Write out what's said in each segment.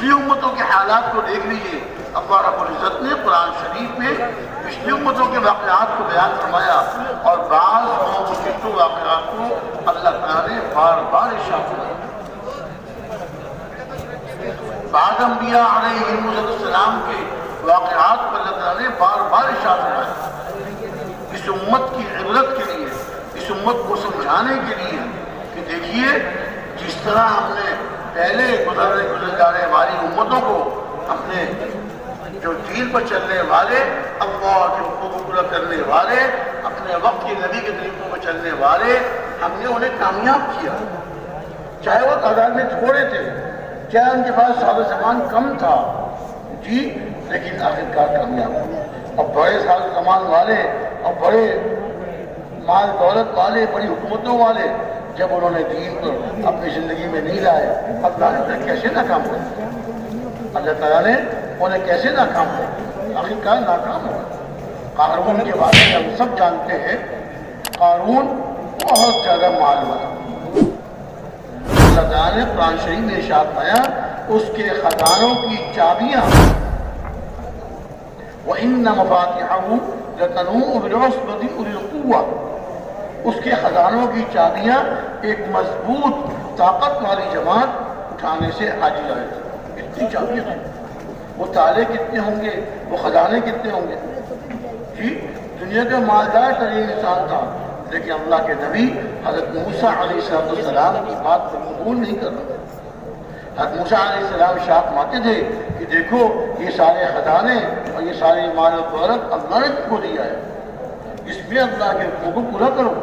پچھلی امتوں کے حالات کو دیکھ لیجئے، اللہ رب العزت نے قرآن شریف میں پچھلی امتوں کے واقعات کو بیان فرمایا، اور بعض گزشتہ واقعات کو اللہ تعالیٰ نے بار بار ارشاد فرمایا۔ بعض انبیاء علیہم السلام کے واقعات کو اللہ تعالیٰ نے بار بار ارشاد فرمایا، اس امت کی عبرت کے لیے، اس امت کو سمجھانے کے لیے کہ دیکھیے جس طرح ہم نے پہلے گزر جانے والی امتوں کو، ہم نے جو دین پر چلنے والے، اللہ کے حقوق کو پورا کرنے والے، اپنے وقت کے نبی کے طریقوں پر چلنے والے، ہم نے انہیں کامیاب کیا، چاہے وہ تعداد میں تھوڑے تھے، چاہے ان کے پاس ساز و سامان کم تھا، جی، لیکن آخرکار کامیاب ہوئے۔ اور بڑے ساز و سامان والے اور بڑے مال دولت والے، بڑی حکومتوں والے جب انہوں نے دین کو اپنی زندگی میں نہیں لائے، اللہ نے انہیں کیسے ناکام کیا؟ اللہ تعالیٰ نے انہیں کیسے ناکام کیا؟ آخرکار ناکام ہوا۔ قارون کے بارے میں ہم سب جانتے ہیں، قارون بہت زیادہ مال والا، اللہ تعالیٰ نے قرآن شریف میں ارشاد فرمایا اس کے خزانوں کی چابیاں وَإِنَّ مَفَاتِحَهُ لَتَنُوءُ بِالْعُصْبَةِ أُولِي الْقُوَّةِ، اس کے خزانوں کی چابیاں ایک مضبوط طاقت والی جماعت اٹھانے سے عاجز آئے تھے۔ اتنی چابیاں تھیں، وہ تالے کتنے ہوں گے، وہ خزانے کتنے ہوں گے؟ جی، دنیا کا مالدار ترین انسان تھا، لیکن اللہ کے نبی حضرت موسیٰ علیہ السلام کی بات کو قبول نہیں کر رہے۔ حضرت موسیٰ علیہ السلام شاک ماتے تھے کہ دیکھو یہ سارے خزانے اور یہ سارے مال و دولت اللہ نے تم کو دیا ہے، اس میں اللہ کے حکم کو پورا کرو،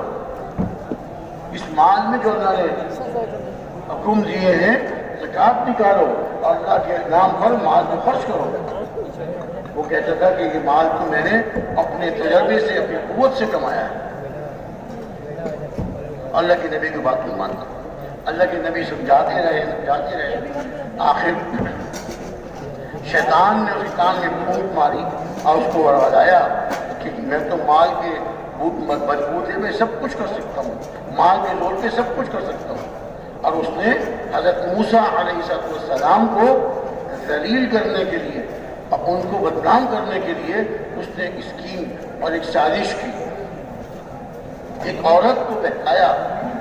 اس مال میں جو اللہ نے حکم دیے ہیں زکوٰۃ نکالو اور اللہ کے نام پر مال کو خرچ کرو۔ وہ کہتا تھا کہ یہ مال تو میں نے اپنے تجربے سے، اپنی قوت سے کمایا ہے۔ اللہ کے نبی کی بات نہیں مانتا، اللہ کے نبی سمجھاتے رہے، آخر شیطان نے اس کے کان میں پھونک ماری اور اس کو بتایا کہ میں تو مال کے بلبوتے میں سب کچھ کر سکتا ہوں، مال کے زور پہ سب کچھ کر سکتا ہوں۔ اور اس نے حضرت موسیٰ علیہ السلام کو ذلیل کرنے کے لیے اور ان کو بدنام کرنے کے لیے اس نے ایک اسکیم اور ایک سازش کی، ایک عورت کو بہکایا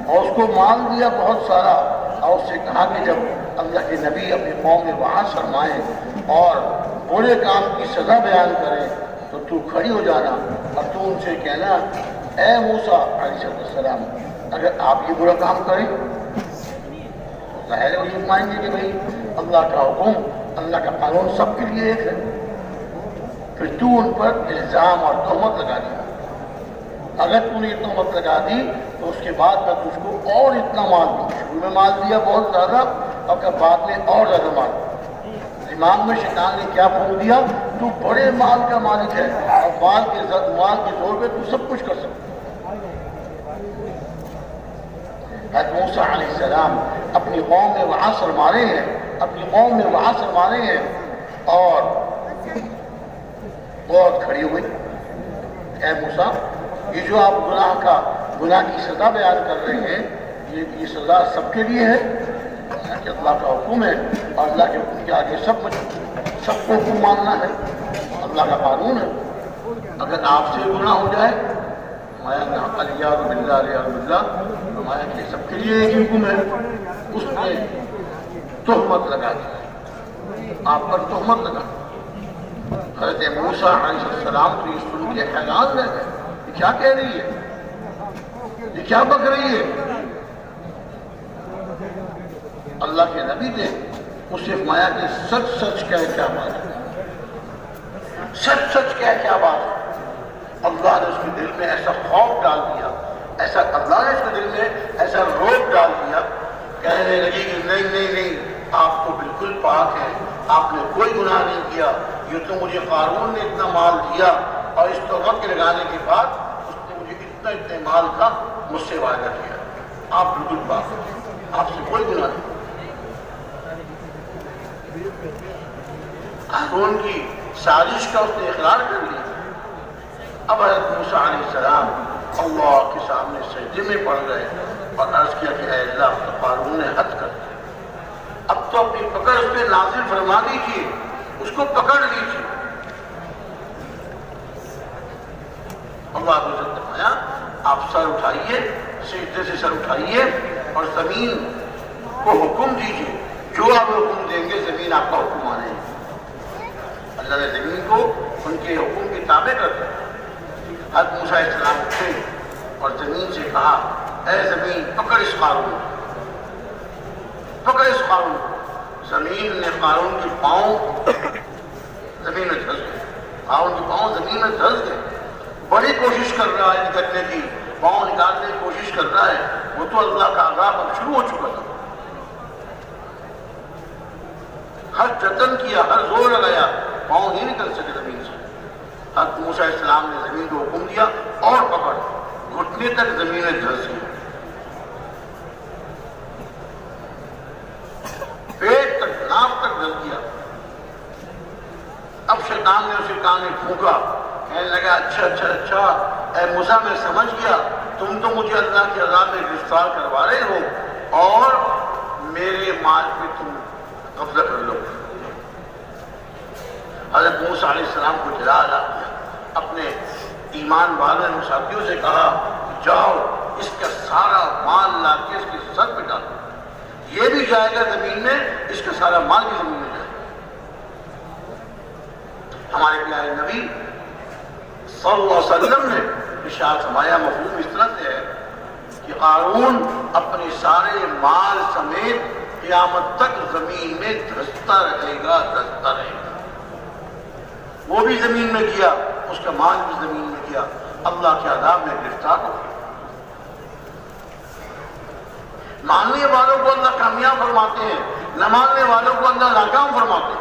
اور اس کو مال دیا بہت سارا، اور اس سے کہا کہ جب اللہ کے نبی اپنی قوم میں وہاں فرمائیں اور برے کام کی سزا بیان کریں تو تو کھڑی ہو جانا اور تو ان سے کہنا اے موسیٰ علیہ السلام اگر آپ یہ برا کام کریں تو ظاہر ہے وہ یہ مانیں گے کہ بھائی اللہ کا حکم، اللہ کا قانون سب کے لیے ایک ہے، پھر تو ان پر الزام اور تہمت لگا دی۔ اگر تو نے یہ تہمت لگا دی تو اس کے بعد میں تجھ کو اور اتنا مال دوں، شروع میں مال دیا بہت زیادہ اور بعد میں اور زیادہ مال۔ دماغ میں شیطان نے کیا پھونک دیا، تو بڑے مال کا مالک ہے اور مال کے زور پہ تو سب کچھ کر سکتا۔ حضرت موسیٰ علیہ السلام اپنی قوم میں وہاں سرمارے ہیں، اور بہت کھڑی ہوئی، اے موسیٰ یہ جو آپ گناہ کی سزا بیان کر رہے ہیں یہ سزا سب کے لیے ہے کہ اللہ کا حکم ہے اور اللہ کے حکم کے آگے سب کو حکم ماننا ہے، اللہ کا قانون ہے۔ اگر آپ سے گناہ ہو جائے علیہ باللہ فرمایا کہ سب کے لیے ایک حکم ہے، اس نے تہمت لگا دی، آپ پر تہمت لگا۔ حضرت موسیٰ علیہ السلام تو یہ سن کے حیران رہ گئے، یہ کیا کہہ رہی ہے، یہ کیا بک رہی ہے؟ اللہ کے نبی نے اس سے فرمایا کہ سچ سچ کہہ کیا بات ہے، سچ سچ کہہ کیا بات ہے۔ اللہ نے اس کے دل میں ایسا خوف ڈال دیا، اللہ نے اس کے دل میں ایسا روب ڈال دیا، کہنے لگی کہ نہیں آپ تو بالکل پاک ہیں، آپ نے کوئی گناہ نہیں کیا، یہ تو مجھے قارون نے اتنا مال دیا اور اس تہمت کے لگانے کے بعد اس نے مجھے اتنا مال کا مجھ سے وعدہ کیا، آپ بالکل پاک ہیں، آپ سے کوئی گناہ نہیں۔ قارون کی سازش کا اس نے اقرار کر لیا۔ اب حضرت موسیٰ علیہ السلام اللہ کے سامنے سجدے میں پڑ گئے اور عرض کیا کہ اے اللہ قارون نے حد کر دیا، اب اب تو اپنی پکڑ اس پہ نازل فرما دیجیے، اس کو پکڑ لیجیے۔ اللہ عز و جل نے فرمایا آپ سر اٹھائیے، سجدے سے سر اٹھائیے اور زمین کو حکم دیجیے، جو آپ حکم دیں گے زمین آپ کا حکم مانے گی۔ اللہ نے زمین کو ان کے حکم کے تابع کر دیا۔ حضرت موسیٰ علیہ السلام اٹھے اور زمین سے کہا اے زمین پکڑ اس قارون، پکڑ اس قارون۔ زمین نے قارون کے پاؤں زمین میں دھس گئے، قارون کے پاؤں زمین میں دھس گئے۔ بڑی کوشش کر رہا ہے نکلنے کی، پاؤں نکالنے کی کوشش کر رہا ہے، وہ تو اللہ کا عذاب اب شروع ہو چکا تھا۔ ہر جتن کیا، ہر زور لگایا، پاؤں نہیں نکل سکے زمین سے۔ حضرت موسیٰ علیہ السلام نے زمین کو حکم دیا اور پکڑ، گھٹنے تک زمین میں دھس گئی، پیٹ تک، ناف تک دھس گیا۔ اب شیطان نے اسے کان میں پھونکا، کہنے لگا اچھا اے موسیٰ میں سمجھ گیا، تم تو مجھے اللہ کے عذاب میں گرفتار کروا رہے ہو اور میرے مال پہ تم قبضہ کر لو۔ حضرت موسیٰ علیہ السلام کو جلا کیا، اپنے ایمان والے ساتھیوں سے کہا جاؤ اس کا سارا مال لا کے اس کے سر پہ ڈالو، یہ بھی جائے گا زمین میں، اس کا سارا مال بھی زمین میں جائے گا۔ ہمارے پیارے نبی صلی اللہ علیہ وسلم نے ارشاد فرمایا، مفہوم اس طرح سے ہے کہ قارون اپنے سارے مال سمیت قیامت تک زمین میں دھستا رہے گا، دھستا رہے گا۔ وہ بھی زمین میں گیا، اس کا مال بھی زمین میں گیا، اللہ کے عذاب میں گرفتار ہو گیا۔ ماننے والوں کو اللہ کامیاب فرماتے ہیں، نہ ماننے والوں کو اللہ ناکام فرماتے ہیں۔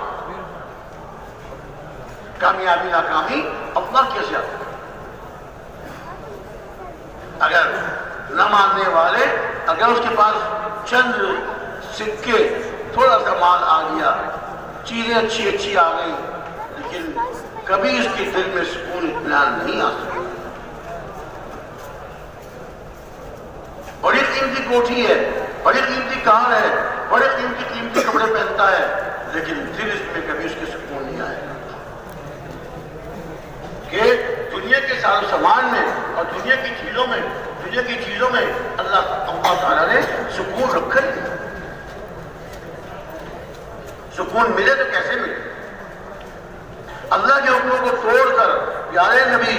کامیابی ناکامی اللہ کیسے آتا ہے؟ اگر نہ ماننے والے، اگر اس کے پاس چند سکے، تھوڑا سا مال آ گیا، چیزیں اچھی آ گئی، لیکن کبھی اس کے دل میں سکون اطمینان نہیں آ سکتا۔ بڑی قیمتی کوٹھی ہے، بڑی قیمتی کار ہے، بڑے قیمتی کپڑے پہنتا ہے، لیکن دل اس میں کبھی اس کے سکون نہیں آئے گا کہ دنیا کے سارے سامان میں اور دنیا کی چیزوں میں اللہ تعالیٰ نے سکون رکھا ہی نہیں۔ سکون ملے تو کیسے ملے؟ اللہ کے حکموں کو توڑ کر، پیارے نبی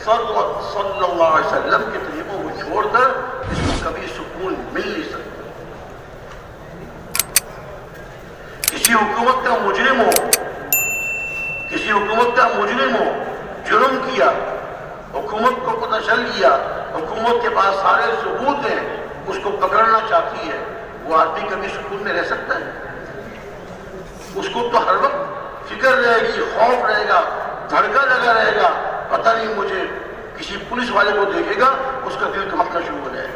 صلی اللہ علیہ وسلم کے طریقوں کو چھوڑ کر اس کو کبھی سکون مل نہیں سکتا۔ کسی حکومت کا مجرم ہو، جرم کیا، حکومت کو پتہ چل گیا، حکومت کے پاس سارے ثبوت ہیں، اس کو پکڑنا چاہتی ہے، وہ آدمی کبھی سکون میں رہ سکتا ہے؟ اس کو تو ہر وقت فکر رہے گی، خوف رہے گا، دھڑکا لگا رہے گا، پتہ نہیں مجھے کسی پولیس والے کو دیکھے گا اس کا دل دھڑکنا شروع ہو جائے گا،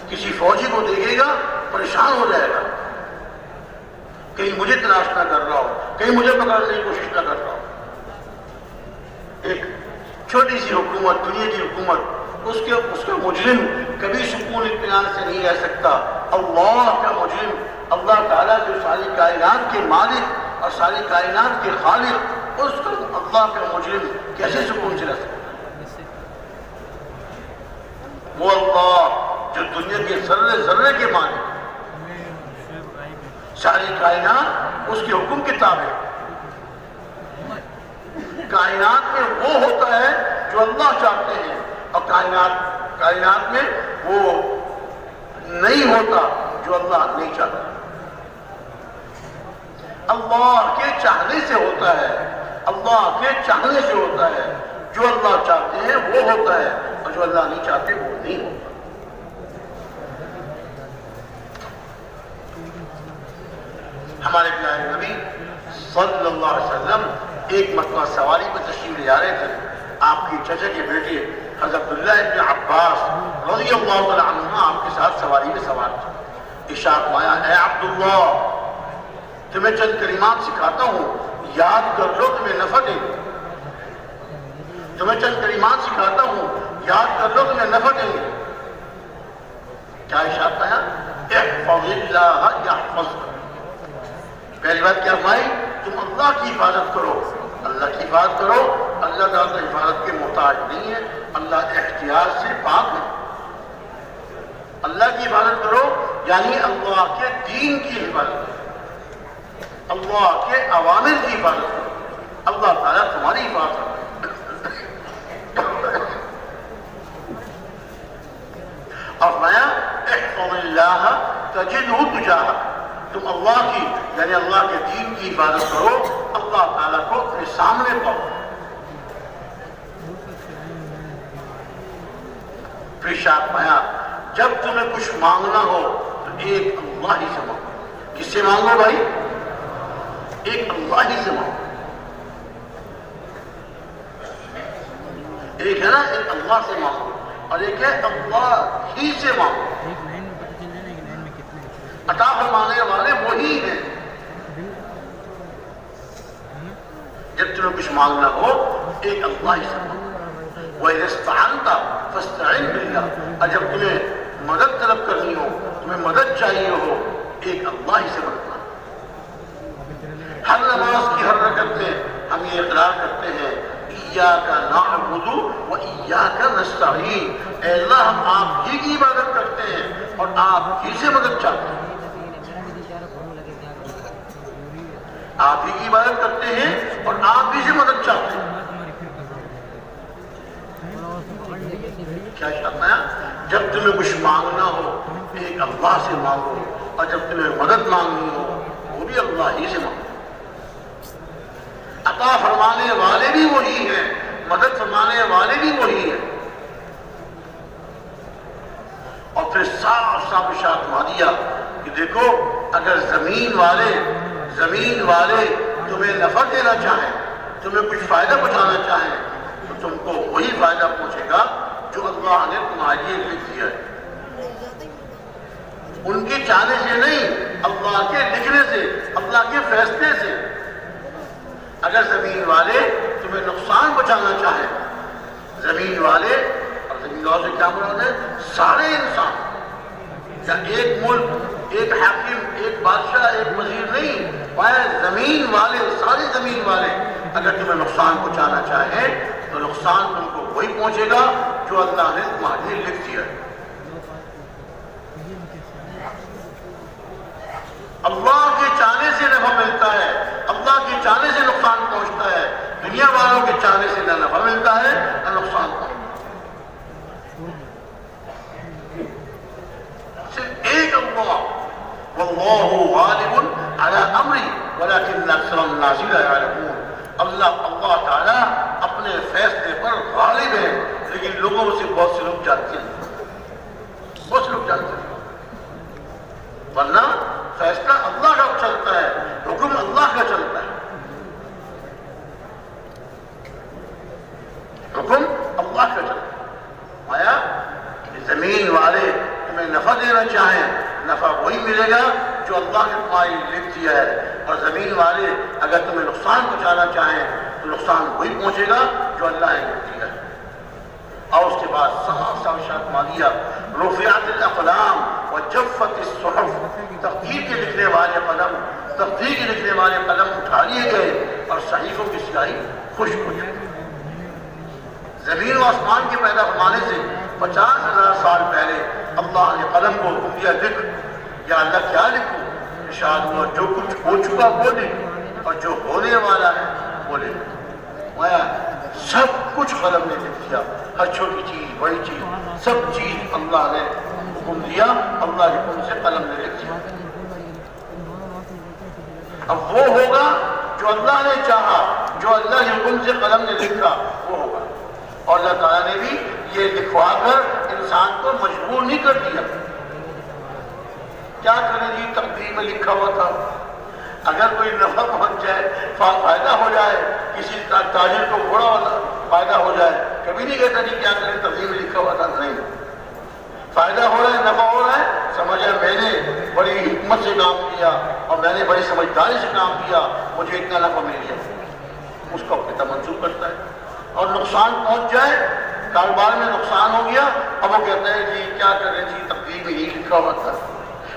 کسی فوجی کو دیکھے گا پریشان ہو جائے گا، کہیں مجھے تلاش نہ کر رہا ہو، کہیں مجھے پکڑنے کی کوشش نہ کر رہا ہو۔ ایک چھوٹی سی حکومت، دنیا کی حکومت، اس کا مجرم کبھی سکون اطمینان سے نہیں رہ سکتا۔ اللہ کا مجرم، اللہ تعالیٰ جو ساری کائنات کے مالک اور ساری کائنات کے خالق، اس کا اللہ کا مجرم کیسے سکون سے رہ سکتا؟ وہ اللہ جو دنیا کے ذرے ذرے کے مالک، ساری کائنات اس کے حکم کے تابع۔ کائنات میں وہ ہوتا ہے جو اللہ چاہتے ہیں، اور کائنات میں وہ نہیں ہوتا جو اللہ نہیں چاہتا۔ اللہ کے چاہنے سے ہوتا ہے، اللہ کے چاہنے سے ہوتا ہے، جو اللہ چاہتے ہیں وہ ہوتا ہے، اور جو اللہ نہیں چاہتے وہ نہیں ہوتا۔ ہمارے پیارے نبی صلی اللہ علیہ وسلم ایک مرتبہ سواری پر تشریف لے جا رہے تھے، آپ کی چچا کے بیٹے حضرت عبداللہ ابن عباس رضی اللہ تعالیٰ عنہ آپ کے ساتھ سواری میں سوار تھے۔ ارشاد فرمایا اے عبداللہ، تمہیں چند کلمات سکھاتا ہوں، یاد کر لو تمہیں نفع دیں گے۔ تمہیں چند کلمات سکھاتا ہوں، یاد کر لو تمہیں نفع دیں گے۔ کیا ارشاد فرمایا؟ احفظ اللہ یحفظک، پہلی بات کیا فرمائی؟ تم اللہ کی حفاظت کرو، اللہ کی حفاظت کرو۔ اللہ تعالیٰ حفاظت کے محتاج نہیں ہے، اللہ احتیاط سے پاک ہے۔ اللہ کی حفاظت کرو یعنی اللہ کے دین کی حفاظت کرو، اللہ کے اوامر کی حفاظت کرو، اللہ تعالیٰ تمہاری حفاظت کرو۔ اور فرمایا احفظ اللہ تجدہ تجاہک، تم اللہ کی یعنی اللہ کے دین کی حفاظت کرو، اللہ تعالیٰ کو اپنے سامنے پاؤ۔ پھر ارشاد فرمایا جب تمہیں کچھ مانگنا ہو تو ایک اللہ ہی سے مانگو۔ کس سے مانگو بھائی؟ ایک اللہ ہی سے مانگو۔ ایک ہے نا ایک اللہ سے مانگو اور ایک ہے اللہ ہی سے مانگو۔ عطا فرمانے والے وہی ہیں۔ جب تمہیں کچھ مانگنا ہو ایک اللہ ہی سے مانگو۔ وَإِذَا اسْتَعَنْتَ فَاسْتَعِنْ بِاللَّهِ، اور جب تمہیں مدد طلب کرنی ہو، تمہیں مدد چاہیے ہو، ایک اللہ ہی سے مانگنا۔ ہر نماز کی ہر رکعت میں ہم یہ اقرار کرتے ہیں إِيَّاكَ نَعْبُدُ وَإِيَّاكَ نَسْتَعِينُ، اے اللہ ہم آپ ہی کی عبادت کرتے ہیں اور آپ ہی سے مدد چاہتے ہیں۔ آپ ہی کی عبادت کرتے ہیں اور آپ ہی سے مدد چاہتے ہیں۔ کیا چاہتا ہے؟ جب تمہیں کچھ مانگنا ہو ایک اللہ سے مانگو اور جب تمہیں مدد مانگنی ہو وہ بھی اللہ ہی سے مانگو۔ عطا فرمانے والے بھی وہی ہیں، مدد فرمانے والے بھی وہی ہیں۔ اور پھر صاف صاف ارشاد فرما دیا کہ دیکھو اگر زمین والے تمہیں نفع دینا چاہیں، تمہیں کچھ فائدہ پہنچانا چاہیں تو تم کو وہی فائدہ پہنچے گا جو اللہ نے تمہارے لیے لکھ دیا ہے۔ ان کے چاہنے سے نہیں، اللہ کے لکھنے سے، اللہ کے فیصلے سے۔ اگر زمین والے تمہیں نقصان پہنچانا چاہیں، زمین والے، اور زمین والوں سے کیا مراد ہے؟ سارے انسان، یا ایک ملک، ایک حاکم، ایک بادشاہ، ایک وزیر نہیں، زمین والے، سارے زمین والے اگر تمہیں نقصان پہنچانا چاہیں تو نقصان تم کو وہی پہنچے گا جو اللہ نے تمہارے لیے لکھ دیا ہے۔ اللہ کے چاہنے سے نفع ملتا ہے، اللہ کے چاہنے سے نقصان پہنچتا ہے، دنیا والوں کے چاہنے سے نہ نفع ملتا ہے نہ نقصان پہنچتا ہے۔ صرف ایک اللہ، واللہ غالب علی امری ولکن اکثر الناس لا یعلمون، اللہ تعالیٰ اپنے فیصلے پر غالب ہے لیکن لوگوں سے بہت سے لوگ جانتے ہیں، بہت سے لوگ جانتے ہیں، ورنہ فیصلہ اللہ کا چلتا ہے، حکم اللہ کا چلتا ہے، حکم اللہ کا چلتا ہے۔ آیا کہ زمین والے تمہیں نفع دینا چاہیں، نفع وہی ملے گا جو اللہ نے تمہارے لیے لکھ دیا ہے، اور زمین والے اگر تمہیں نقصان پہنچانا چاہیں تو نقصان وہی پہنچے گا جو اللہ نے لکھ دیا ہے۔ اور اس کے بعد صاف صاف ارشاد فرما دیا رفعت الاقلام وجفت الصحف، تقدیر کے لکھنے والے قلم، تقدیر کے لکھنے والے قلم اٹھا لیے گئے اور صحیفوں کی سیاہی خشک ہو گئی۔ زمین و آسمان کے پیدا فرمانے سے 50,000 سال پہلے اللہ نے قلم کو حکم دیا لکھ، یا اللہ کیا لکھوں؟ ارشاد ہوا جو کچھ ہو چکا وہ لکھ اور جو ہونے والا ہے وہ لکھ۔ سب کچھ قلم نے لکھ دیا، ہر چھوٹی چیز بڑی چیز سب چیز اللہ نے حکم دیا، اللہ کے حکم سے قلم نے لکھ دیا۔ اب وہ ہوگا جو اللہ نے چاہا، جو اللہ کے حکم سے قلم نے لکھا وہ ہوگا، اور اللہ تعالیٰ نے بھی یہ لکھوا کر انسان کو مجبور نہیں کر دیا۔ کیا کریں جی، تقدیر میں لکھا ہوا تھا، اگر کوئی نفع پہنچ جائے، فائدہ ہو جائے، کسی تاجر کو بڑا فائدہ ہو جائے، کبھی نہیں کہتا جی کیا کریں تقدیر میں لکھا ہوا تھا، نہیں، فائدہ ہو رہا ہے، نفع ہو رہا ہے، سمجھا میں نے بڑی حکمت سے کام کیا اور میں نے بڑی سمجھداری سے کام کیا، مجھے اتنا نفع مل گیا، اس کو اپنے تک منسوخ کرتا ہے۔ اور نقصان پہنچ جائے، کاروبار میں نقصان ہو گیا، اب وہ کہتا ہے جی کیا کریں جی تقدیر میں یہی لکھا ہوا تھا،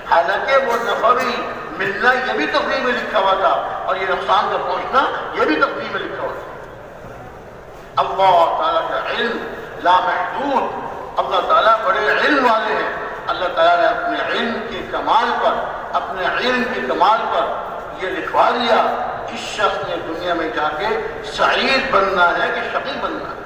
حالانکہ وہ نفع بھی ملنا یہ بھی تقدیر میں لکھا ہوا تھا، اور یہ نقصان کا پہنچنا یہ بھی تقدیر میں لکھا ہوا تھا۔ اللہ تعالیٰ کا علم لامحدود، اللہ تعالیٰ بڑے علم والے ہیں۔ اللہ تعالیٰ نے اپنے علم کے کمال پر، اپنے علم کے کمال پر یہ لکھوا دیا، اس شخص نے دنیا میں جا کے سعید بننا ہے کہ شقی بننا ہے،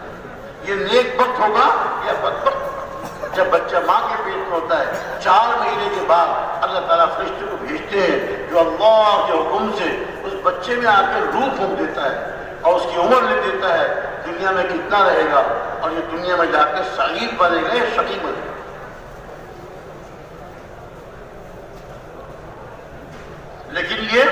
یہ نیک بخت ہوگا یا بدبخت ہوگا۔ جب بچہ ماں کے پیٹ میں ہوتا ہے 4 مہینے کے بعد اللہ تعالیٰ فرشتے کو بھیجتے ہیں جو اللہ کے حکم سے اس بچے میں آ کے روح پھونک دیتا ہے اور اس کی عمر لکھ دیتا ہے دنیا میں کتنا رہے گا، اور یہ دنیا میں جا کے سعید بنے گا یا شقی بنے گا۔ لیکن یہ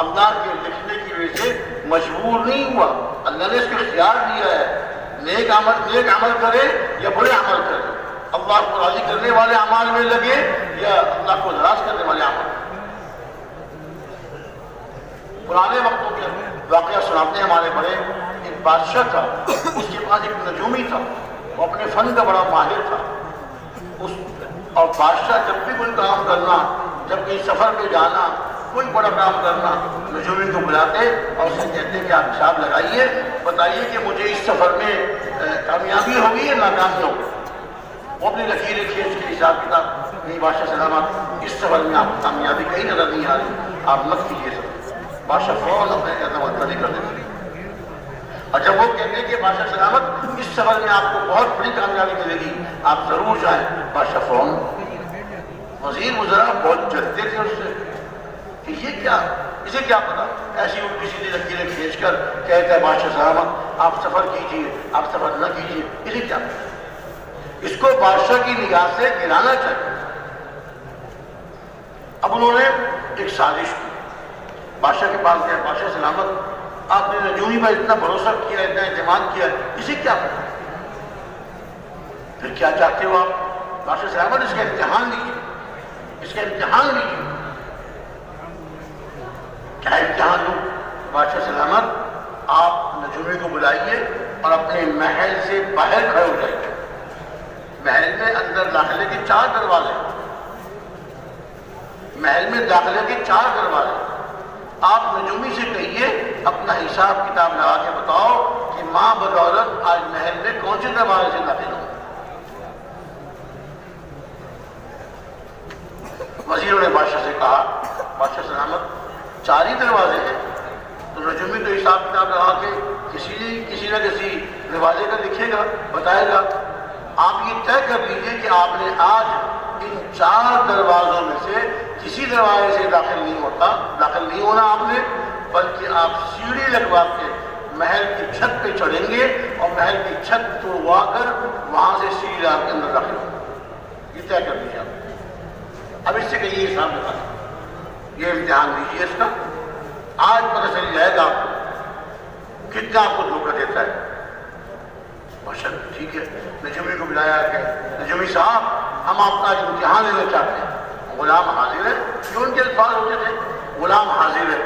اللہ کے لکھنے کی وجہ سے مجبور نہیں ہوا، اللہ نے اس کو اختیار دیا ہے، نیک عمل کرے یا برے عمل کرے، اللہ کو راضی کرنے والے اعمال میں لگے یا اللہ کو ناراض کرنے والے اعمال۔ پرانے وقتوں کے واقعہ سناتے ہیں ہمارے بڑے، ایک بادشاہ تھا، اس کے پاس ایک نجومی تھا، وہ اپنے فن کا بڑا ماہر تھا، اور بادشاہ جب بھی کوئی کام کرنا، جب کہیں سفر پہ جانا، کوئی بڑا کام کرنا، نجومی کو بلاتے اور اسے کہتے کہ آپ حساب لگائیے، بتائیے کہ مجھے اس سفر میں کامیابی ہوگی یا ناکامی ہوگی۔ وہ اپنی لکیریں کھینچ کے حساب کتاب، نہیں بادشاہ سلامت، اس سفر میں آپ کو کامیابی کہیں نظر نہیں آ رہی، آپ مت کیجیے سفر۔ بادشاہ فوراً اپنے کہتا نہیں کر دیتے، اور جب وہ کہتے ہیں کہ بادشاہ سلامت اس سفر میں آپ کو بہت بڑی کامیابی ملے گی، آپ ضرور جائیں، بادشاہ فوراً۔ وزیر وزراء بہت جلتے تھے اس سے کہ یہ کیا، اسے کیا پتا، ایسی الٹی سیدھی لکیریں کھینچ کر کہتا ہے بادشاہ سلامت آپ سفر کیجیے، آپ سفر نہ کیجیے، اسے کیا پتا، اس کو بادشاہ کی نگاہ سے گرانا چاہیے۔ اب انہوں نے ایک سازش کی، بادشاہ کے پاس گیا، بادشاہ سلامت آپ نے نجومی پر اتنا بھروسہ کیا، اتنا اعتماد کیا، اسے کیا پتا، پھر کیا چاہتے ہو آپ؟ بادشاہ سلامت اس کا امتحان لیجیے، اس کا امتحان لیجیے۔ کیا امتحان لوں؟ بادشاہ سلامت آپ نجومی کو بلائیے اور اپنے محل سے باہر کھڑے ہو جائیے۔ محل میں اندر داخلے کے 4 دروازے، محل میں داخلے کے 4 دروازے، آپ نجومی سے کہیے اپنا حساب کتاب لگا کے بتاؤ کہ ماں بدولت آج محل میں کون سے دروازے سے داخل ہوں۔ وزیروں نے بادشاہ سے کہا بادشاہ سلامت 4 ہی دروازے ہیں، تو نجومی تو حساب کتاب لگا کے کسی نہ کسی دروازے کا لکھے گا، بتائے گا۔ آپ یہ طے کر لیجئے کہ آپ نے آج ان 4 دروازوں میں سے کسی دروازے سے داخل نہیں ہونا آپ نے، بلکہ آپ سیڑھی لگوا کے محل کی چھت پہ چڑھیں گے اور محل کی چھت توڑوا کر وہاں سے سیڑھی آپ کے اندر داخل ہوں گے۔ یہ طے کر لیجیے آپ۔ اب اس سے کہیے حساب لگا، یہ امتحان لیجیے اس کا، آج پتہ چل جائے گا آپ کو کتنا آپ کو دھوکہ دیتا ہے۔ بادشاہ ٹھیک ہے، نجومی کو بلایا کہ نجومی صاحب ہم آپ کا امتحان لینا چاہتے ہیں، غلام حاضر ہے، جو ان کے الفاظ ہوتے تھے غلام حاضر ہے۔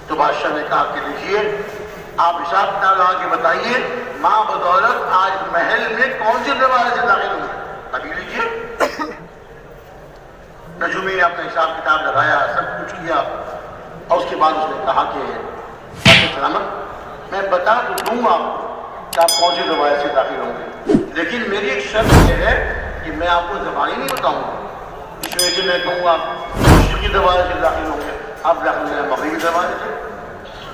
تو بادشاہ نے کہا کہ لکھیے آپ حساب کتاب لگا کے بتائیے ماں بدولت آج محل میں کون سے دروازے سے داخل ہوئے، ابھی لیجیے۔ نجومی نے اپنا حساب کتاب لگایا، سب کچھ کیا، اور اس کے بعد اس نے کہا کہ بادشاہ سلامت میں بتا تو دوں گا آپ کو کہ آپ کون سے دروازے سے داخل ہوں گے، لیکن میری ایک شرط یہ ہے کہ میں آپ کو زبانی نہیں بتاؤں گا۔ اس وجہ سے میں کہوں گا مشرقی دروازے سے داخل ہوں گے، آپ داخل ہیں مغربی دروازے سے،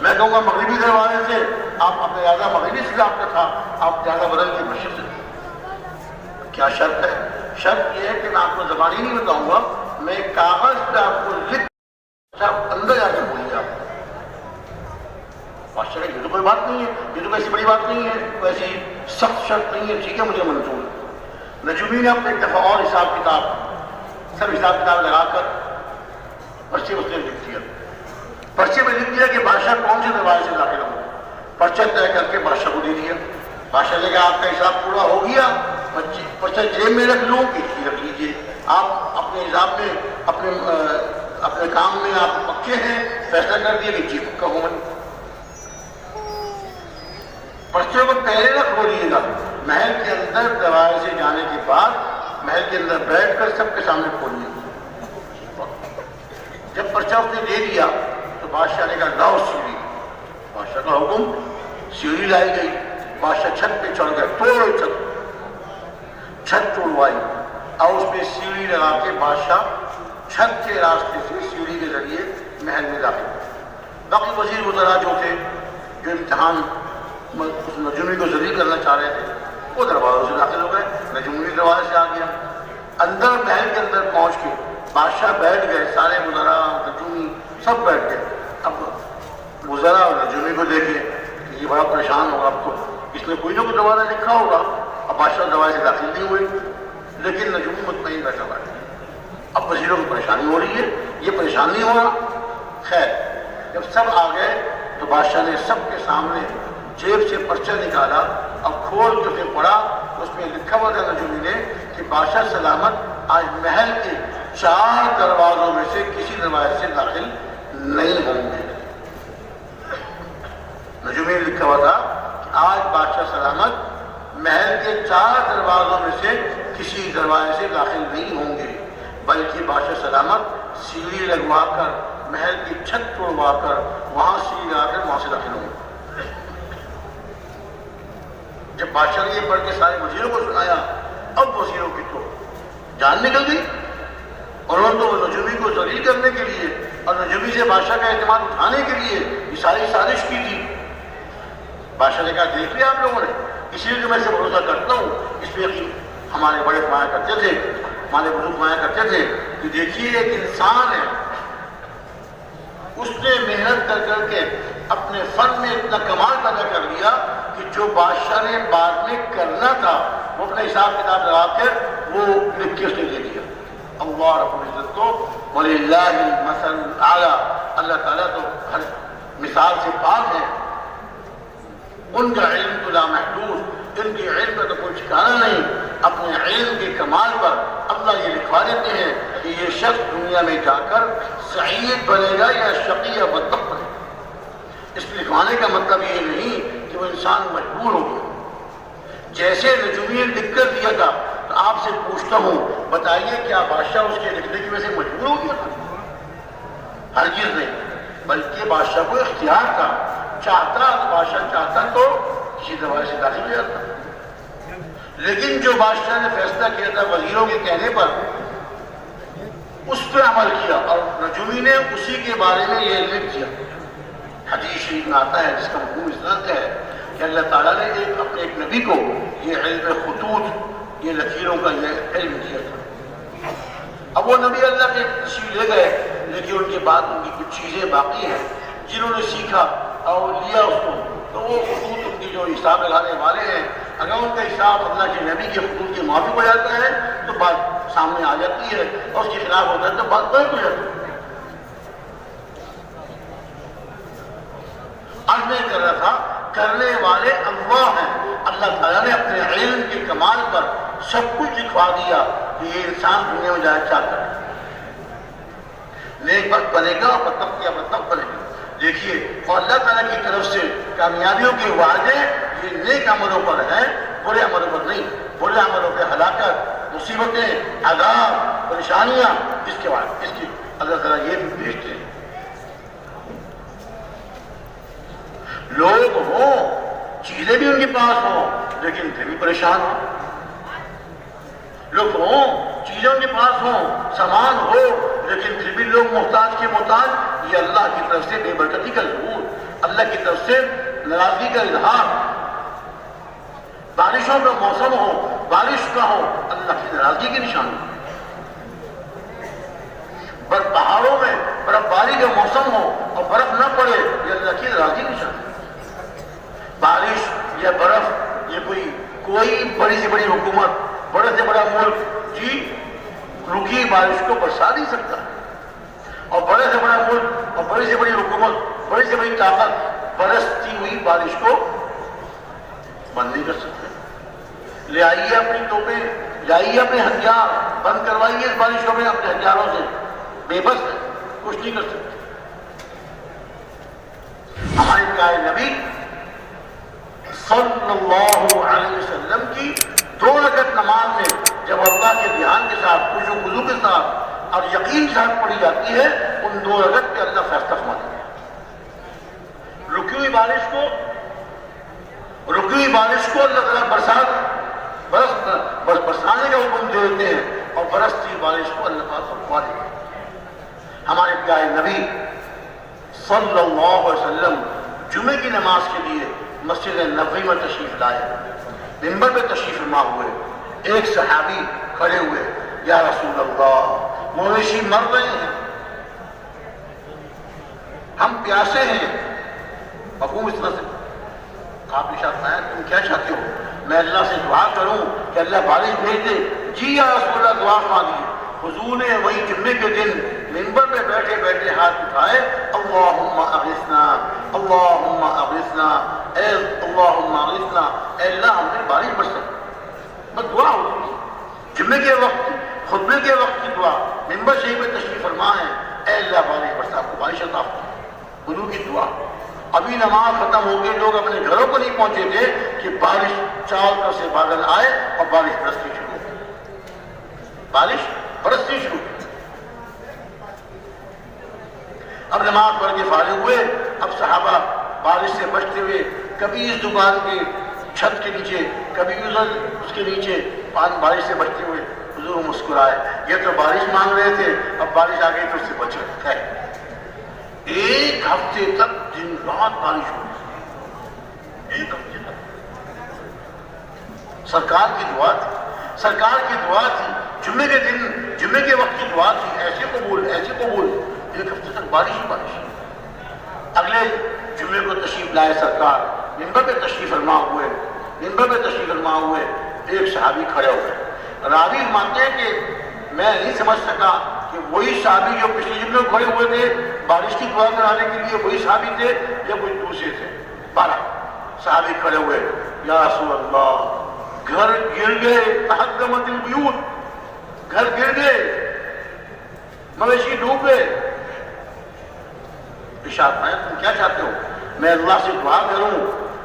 میں کہوں گا مغربی دروازے سے، آپ اپنے زیادہ مغربی سے آپ کا تھا، آپ زیادہ بدل کے مشرق سے۔ کیا شرط ہے؟ شرط یہ ہے کہ میں آپ کو زبانی نہیں بتاؤں گا، میں کاغذ پہ آپ کو لکھ آپ اندر جا کے بولیے آپ۔ بادشاہ یہ تو کوئی بات نہیں ہے، یہ تو ایسی بڑی بات نہیں ہے، کوئی ایسی سخت شرط نہیں ہے، ٹھیک ہے مجھے منظور ہے۔ نجومی نے اپنے ایک دفعہ اور حساب کتاب سب حساب کتاب لگا کر پرچے اس نے لکھ دیا، پرچے میں لکھ دیا کہ بادشاہ کون سے دروازے سے داخل ہوں، پرچہ طے کر کے بادشاہ کو دے دیا۔ بادشاہ نے کہا آپ کا حساب پورا ہو گیا، پرچہ جیب میں رکھ لوں کہ رکھ لیجیے، آپ اپنے حساب میں اپنے کام میں آپ پکے ہیں، فیصلہ کر دیا کہ جی پکا ہوں میں۔ پرچے کو پہلے نہ کھولیے گا، محل کے اندر دروازے سے جانے کے بعد محل کے اندر بیٹھ کر سب کے سامنے کھولنی. جب پرچہ اس نے دے دیا تو بادشاہ نے کہا لاؤ سیڑھی. بادشاہ کا حکم، سیڑھی لائی گئی. بادشاہ چھت پہ چڑھ گئے، توڑ چھت توڑوائی اور اس پہ سیڑھی لگا کے بادشاہ چھت کے راستے سے سیڑھی کے ذریعے محل میں داخل ہوئے. باقی وزیر وزراء جو تھے، جو امتحان اس نجومی کو ذلیل کرنا چاہ رہے تھے، وہ دروازوں سے داخل ہو گئے. نجومی دروازے سے آ گیا. اندر محل کے اندر پہنچ کے بادشاہ بیٹھ گئے، سارے وزراء نجومی سب بیٹھ گئے. اب وزراء اور نجومی کو دیکھے کہ یہ بڑا پریشان ہوگا، اب تو اس نے کوئی نہ کوئی دروازہ لکھا ہوگا. اب بادشاہ دروازے سے داخل نہیں ہوئے، لیکن نجومی مطمئن بیٹھا ہوا ہے. اب وزیروں کو پریشانی ہو رہی ہے، یہ پریشان نہیں ہو رہا. خیر جب سب آ گئے تو بادشاہ نے سب کے سامنے جیب سے پرچہ نکالا اور کھول کے پھر پڑھا. اس میں لکھا ہوا تھا نجومی نے کہ بادشاہ سلامت آج محل کے 4 دروازوں میں سے کسی دروازے سے داخل نہیں ہوں گے. نجومی نے لکھا ہوا تھا کہ آج بادشاہ سلامت محل کے 4 دروازوں میں سے کسی دروازے سے داخل نہیں ہوں گے، بلکہ بادشاہ سلامت سیڑھی لگوا کر محل کی چھت توڑوا کر وہاں سیڑھی لگا کر وہاں سے داخل ہوں گے. جب بادشاہ نے یہ پڑھ کے سارے وزیروں کو سنایا، اب وزیروں کی تو جان نکل گئی. اور انہوں نے تو نجومی کو ذلیل کرنے کے لیے اور نجومی سے بادشاہ کا اعتماد اٹھانے کے لیے یہ ساری سازش کی تھی. بادشاہ نے کہا دیکھ لیا آپ لوگوں نے، اسی لیے میں سے بھروسہ کرتا ہوں. اس پہ یقین ہمارے بڑے فرمایا کرتے تھے، ہمارے بزرگ فرمایا کرتے تھے کہ دیکھیے ایک انسان ہے، اس نے محنت کر کر کے اپنے فن میں اتنا کمال پیدا کر لیا کہ جو بادشاہ نے بعد میں کرنا تھا وہ اپنا حساب کتاب لگا کر وہ لکھ کے اس نے دے دیا. اللہ رب العزت کو وَلِلَّهِ الْمَثَلُ الْأَعْلَىٰ، اللہ تعالیٰ تو ہر مثال سے پاک ہے. ان کا علم تو لامحدود، ان کے علم کا تو کوئی ٹھکانا نہیں. اپنے علم کے کمال پر اللہ یہ لکھوا دیتے ہیں کہ یہ شخص دنیا میں جا کر سعید بنے گا یا شقی یا بدبخت بنے گا. اس لکھوانے کا مطلب یہ نہیں کہ وہ انسان مجبور ہو گیا. جیسے نجومی نے لکھ کر دیا تھا تو آپ سے پوچھتا ہوں بتائیے کیا بادشاہ اس کے لکھنے کی وجہ سے مجبور ہو گیا تھا؟ ہرگز نہیں، بلکہ بادشاہ کو اختیار تھا. چاہتا بادشاہ چاہتا تو کسی دروازے سے داخل ہو جاتا. لیکن جو بادشاہ نے فیصلہ کیا تھا وزیروں کے کہنے پر، اس پہ عمل کیا اور نجومی نے اسی کے بارے میں یہ لکھ دیا. حدیث شریف میں آتا ہے جس کا مفہوم اس طرح کا ہے کہ اللہ تعالیٰ نے اپنے ایک نبی کو یہ علم خطوط، یہ لکیروں کا یہ علم دیا تھا. اب وہ نبی اللہ کے تشریف لے گئے، لیکن ان کے بعد ان کی کچھ چیزیں باقی ہیں جنہوں نے سیکھا اور لیا اس کو. تو وہ خطوط ان کی جو حساب لگانے والے ہیں، اگر ان کا حساب اللہ کے نبی کے خطوط کے موافق ہو جاتا ہے تو بات سامنے آ جاتی ہے، اور اس کے خلاف ہوتا ہے تو بات غلط ہو جاتی ہے. عرض میں کر رہا تھا کرنے والے اللہ ہیں. اللہ تعالیٰ نے اپنے علم کے کمال پر سب کچھ لکھوا دیا کہ یہ انسان دنیا میں جائے کیا کرے، نیک بخت بنے گا اور بدبخت یا بدبخت بنے گا. دیکھیے، اور اللہ تعالیٰ کی طرف سے کامیابیوں کے وعدے یہ نیک عملوں پر ہیں، برے عملوں پر نہیں. برے عملوں پہ ہلاکت، مصیبتیں، عذاب، پریشانیاں، اس کے بعد اس کی اللہ تعالیٰ یہ بھی بھیجتے ہیں. لوگ ہوں، چیزیں بھی ان کے پاس ہوں لیکن پھر بھی پریشان ہوں. لوگ ہوں، چیزیں ان کے پاس ہوں، سامان ہو لیکن پھر بھی لوگ محتاج کے محتاج. یہ اللہ کی طرف سے بے برکتی کا ظہور، اللہ کی طرف سے ناراضگی کا اظہار. بارشوں کا موسم ہو، بارش کا ہو، اللہ کی ناراضگی کی نشانی. پہاڑوں میں برف باری کا موسم ہو اور برف نہ پڑے، یہ اللہ کی ناراضگی کی نشانی. بارش یا برف یہ کوئی بڑی سے بڑی حکومت، بڑے سے بڑا ملک جی رکی بارش کو برسا نہیں سکتا، اور بڑے سے بڑا ملک اور بڑی سے بڑی حکومت، بڑی سے بڑی طاقت برستی ہوئی بارش کو بند نہیں کر سکتے. لے آئیے اپنی توپیں، لائیے اپنے ہتھیار، بند کروائیے اس بارش کو اپنے ہتھیاروں سے. بے بس ہے، کچھ نہیں کر سکتے. ہمارے پیارے نبی صلی اللہ علیہ وسلم کی 2 رکعت نماز میں جب اللہ کے دھیان کے ساتھ خشوع و خضوع کے ساتھ اور یقین کے ساتھ پڑھی جاتی ہے، ان 2 رکعت پہ اللہ فیصلہ فرما دیتا ہے۔ رکی ہوئی بارش کو اللہ تعالیٰ برسانے کا حکم دے دیتے ہیں، اور برستی بارش کو اللہ تعالیٰ رکوا دیتے ہیں۔ ہمارے پیارے نبی صلی اللہ علیہ وسلم جمعے کی نماز کے لیے مسجد نبوی میں تشریف لائے، منبر پہ تشریف فرما ہوئے، ایک صحابی کھڑے ہوئے، یا رسول اللہ مویشی مر رہے ہیں، ہم پیاسے ہیں۔ مفہوم اس طرح سے آپ نے فرمایا تم کیا چاہتے ہو، میں اللہ سے دعا کروں کہ اللہ بارش بھیج دے؟ جی یا رسول اللہ دعا فرما دیجیے۔ حضور نے وہی جمعے کے دن منبر پہ بیٹھے بیٹھے ہاتھ اٹھائے، اللہم اغثنا اللہم اغثنا، اے اللہم اغثنا، اے اللہ ہم نے بارش برسا۔ بس دعا ہوتی ہے جمعے کے وقت، خطبے کے وقت کی دعا، منبر شریف میں تشریف فرما ہے، اے اللہ بارش برسا، آپ کو بارش عطا فرما۔ حضور کی دعا۔ ابھی نماز ختم ہو گئی، لوگ اپنے گھروں کو نہیں پہنچے تھے کہ بارش چاروں طرف سے بادل آئے اور بارش برسنی شروع ہو گئی، بارش برسنی شروع ہوئی۔ اب نماز پڑھ کے فارغ ہوئے، اب صحابہ بارش سے بچتے ہوئے کبھی اس دکان کے چھت کے نیچے، کبھی ادھر اس کے نیچے بارش سے بچتے ہوئے حضور مسکرائے، یہ تو بارش مانگ رہے تھے، اب بارش آ گئی تو اس سے بچ گئے۔ ایک ہفتے تک دن رات بارش ہوئی، ایک ہفتے تک۔ سرکار کی دعا تھی، سرکار کی دعا تھی، جمعے کے دن، جمعے کے وقت کی دعا تھی، ایسے قبول ایسے قبول، ایک ہفتے تک بارش ہی بارش۔ اگلے جمعے کو تشریف لائے سرکار، منبر پہ تشریف فرما ہوئے، منبر پہ تشریف فرما ہوئے، ایک صحابی کھڑے ہوئے۔ راوی مانتے ہیں کہ میں نہیں سمجھ سکا کہ وہی صحابی جو پچھلے جمعے میں کھڑے ہوئے تھے بارش کی دعا کرانے کے لیے وہی صحابی تھے یا کوئی دوسرے تھے۔ 12 صحابی کھڑے ہوئے، یا رسول اللہ گھر گر گئے، تحطمت البیوت، گھر گر گئے، مویشی ڈوب گئے۔ ارشاد فرمایا تم کیا چاہتے ہو، میں اللہ سے دعا کروں،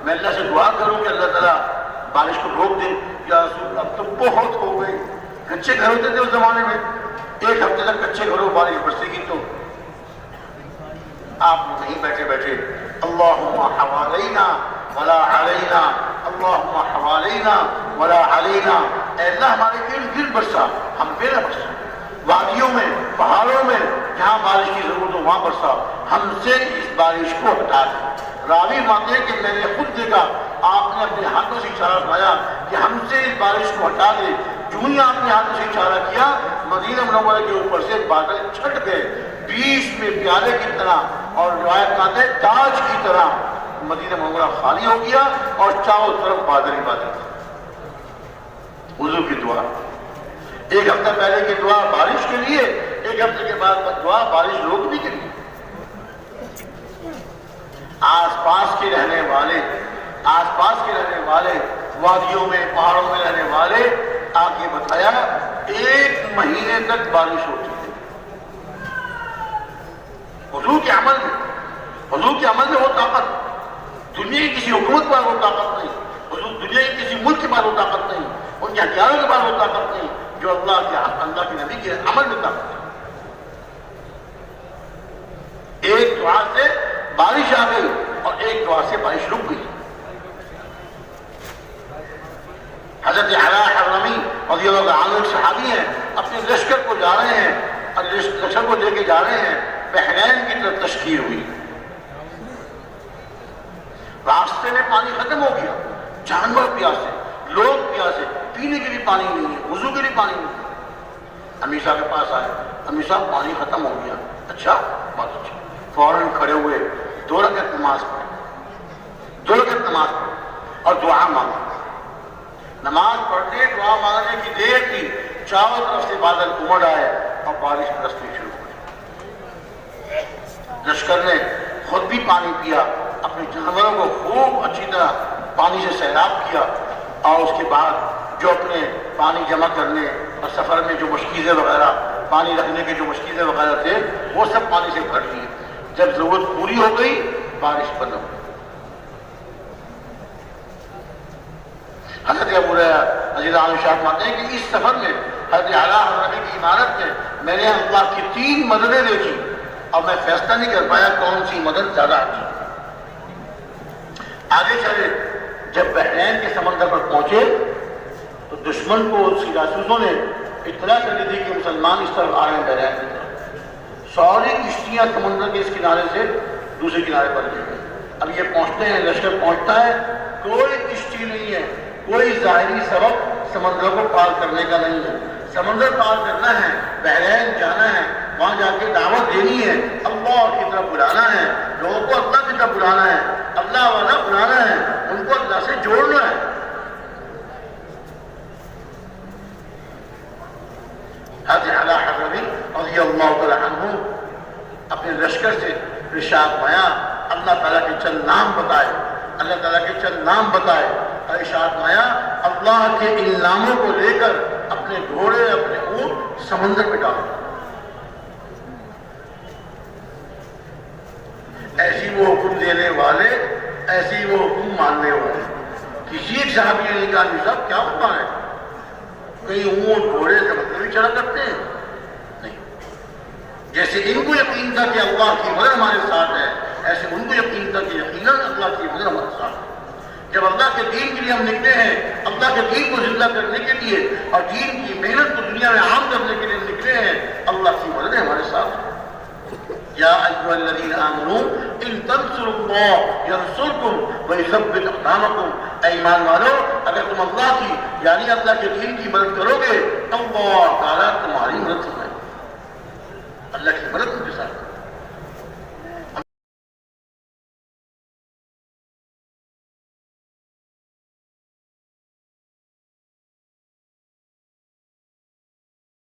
میں اللہ سے دعا کروں کہ اللہ تعالیٰ بارش کو روک دے؟ یا رسول اللہ اب تو بہت ہو گئی، کچے گھر ہوتے تھے اس زمانے میں، ایک ہفتے تک کچے گھروں بارش برسے گی تو آپ نہیں بیٹھے بیٹھے اللہم حوالینا ولا علینا، اللہم حوالینا ولا علینا، اے اللہ ہمارے ارد گرد برسا، ہم پہ نہ برسا، وادیوں میں، پہاڑوں میں جہاں بارش کی ضرورت ہو وہاں برسا، ہم سے اس بارش کو ہٹا دے۔ راوی مانتے ہیں کہ میں نے خود دیکھا آپ نے اپنے ہاتھوں سے اشارہ فرمایا کہ ہم سے اس بارش کو ہٹا دے۔ جو ہی آپ نے ہاتھوں سے اشارہ کیا، مدینہ منورہ کے اوپر سے بادل چھٹ گئے، بیچ میں پیالے کی طرح اور روایت کہتے ہیں تاج کی طرح مدینہ منورہ خالی ہو گیا اور چاروں طرف بادل ہی بادل تھے۔ حضور کی دعا، ایک ہفتہ پہلے کی دعا بارش کے لیے، ایک ہفتے کے بعد دعا بارش روکنے کے لیے۔ آس پاس کے رہنے والے وادیوں میں، پہاڑوں میں رہنے والے آگے بتایا 1 مہینے تک بارش ہوتی ہے۔ حضور کے عمل میں وہ طاقت، دنیا کی کسی حکومت پر وہ طاقت نہیں، حضور دنیا کے کسی ملک کے پاس وہ طاقت نہیں، ان کے ہتھیاروں کے پاس وہ طاقت نہیں جو اللہ کے نبی کے عمل میں طاقت ہے۔ ایک دعا سے بارش آ گئی اور ایک دعا سے بارش رک گئی۔ حضرت علا حضرمی رضی اللہ عنہ ایک صحابی ہیں، اپنے لشکر کو جا رہے ہیں اور لشکر کو لے کے جا رہے ہیں، بحرین کی طرف تشکیل ہوئی، راستے میں پانی ختم ہو گیا، جانور پیاسے، لوگ پیاسے، پینے کے لیے پانی نہیں ہے، وضو کے لیے پانی نہیں ہے۔ امیر صاحب کے پاس آئے، امیر صاحب پانی ختم ہو گیا۔ اچھا بات اچھا، فوراً کھڑے ہوئے، 2 رکعت نماز پڑھی اور دعا مانگی۔ نماز پڑھتے دعا مانگنے کی دیر تھی، چاروں طرف سے بادل امڑ آئے اور بارش برسنی شروع ہوئی۔ لشکر نے خود بھی پانی پیا، اپنے جانوروں کو خوب اچھی طرح پانی سے سیراب کیا، اور اس کے بعد جو اپنے پانی جمع کرنے اور سفر میں جو مشکیزیں وغیرہ، پانی رکھنے کے جو مشکیزیں وغیرہ تھے وہ سب پانی سے بھر دیے۔ جب ضرورت پوری ہو گئی بارش بند ہو گئی۔ حضرت ابو ہریرہ رضی اللہ عنہ ارشاد فرماتے ہیں کہ اس سفر میں حضرت اعلیٰ حضرت کی عمارت میں میں نے اللہ کی 3 مددیں دیکھی اور میں فیصلہ نہیں کر پایا کون سی مدد زیادہ اچھی۔ آگے چلے، جب بحرین کے سمندر پر پہنچے تو دشمن کو اس کی جاسوسوں نے اطلاع کر دی تھی کہ مسلمان اس طرف آ رہے ہیں بحرین کی طرف۔ ساری کشتیاں سمندر کے اس کنارے سے دوسرے کنارے پر لے گئے۔ اب یہ پہنچتے ہیں، لشکر پہنچتا ہے، کوئی کشتی نہیں ہے، کوئی ظاہری سبب سمندر کو پار کرنے کا نہیں ہے۔ سمندر پار کرنا ہے، بحرین جانا ہے، وہاں جا کے دعوت دینی ہے، اللہ کی طرف بلانا ہے، لوگوں کو اللہ کی طرف بلانا ہے، اللہ والا بلانا ہے، ان کو اللہ سے جوڑنا ہے۔ حضرت اعلیٰ حضرت رضی اللہ تعالیٰ عنہ اپنے لشکر سے ارشاد فرمایا، اللہ تعالیٰ کے چند نام بتائے، اللہ تعالیٰ کے چند نام بتائے، اور ارشاد فرمایا اللہ کے ان ناموں کو لے کر اپنے گھوڑے اپنے اونٹ سمندر میں ڈالو۔ ایسی وہ حکم دینے والے، ایسی وہ حکم ماننے والے۔ کسی ایک صحابی نے کہا کہ صاحب کیا حکم ہے، کئی اونٹ گھوڑے سمندر میں چڑھا کرتے ہیں؟ نہیں، جیسے ان کو یقین تھا کہ اللہ کی مدد ہمارے ساتھ ہے، ایسے ان کو یقین تھا کہ یقیناً اللہ کی مدد ہمارے ساتھ ہے۔ جب اللہ کے دین کے لیے ہم نکلے ہیں، اللہ کے دین کو زندہ کرنے کے لیے اور دین کی محنت کو دنیا میں عام کرنے کے لیے ہم نکلے ہیں، اللہ کی مدد ہمارے ساتھ ہے۔ یا ایھا الذین آمنوا ان تنصروا اللہ ینصرکم ویثبت اقدامکم، اے ایمان والو اگر تم اللہ کی یعنی اللہ کے دین کی مدد کرو گے، اللہ تعالیٰ تمہاری مدد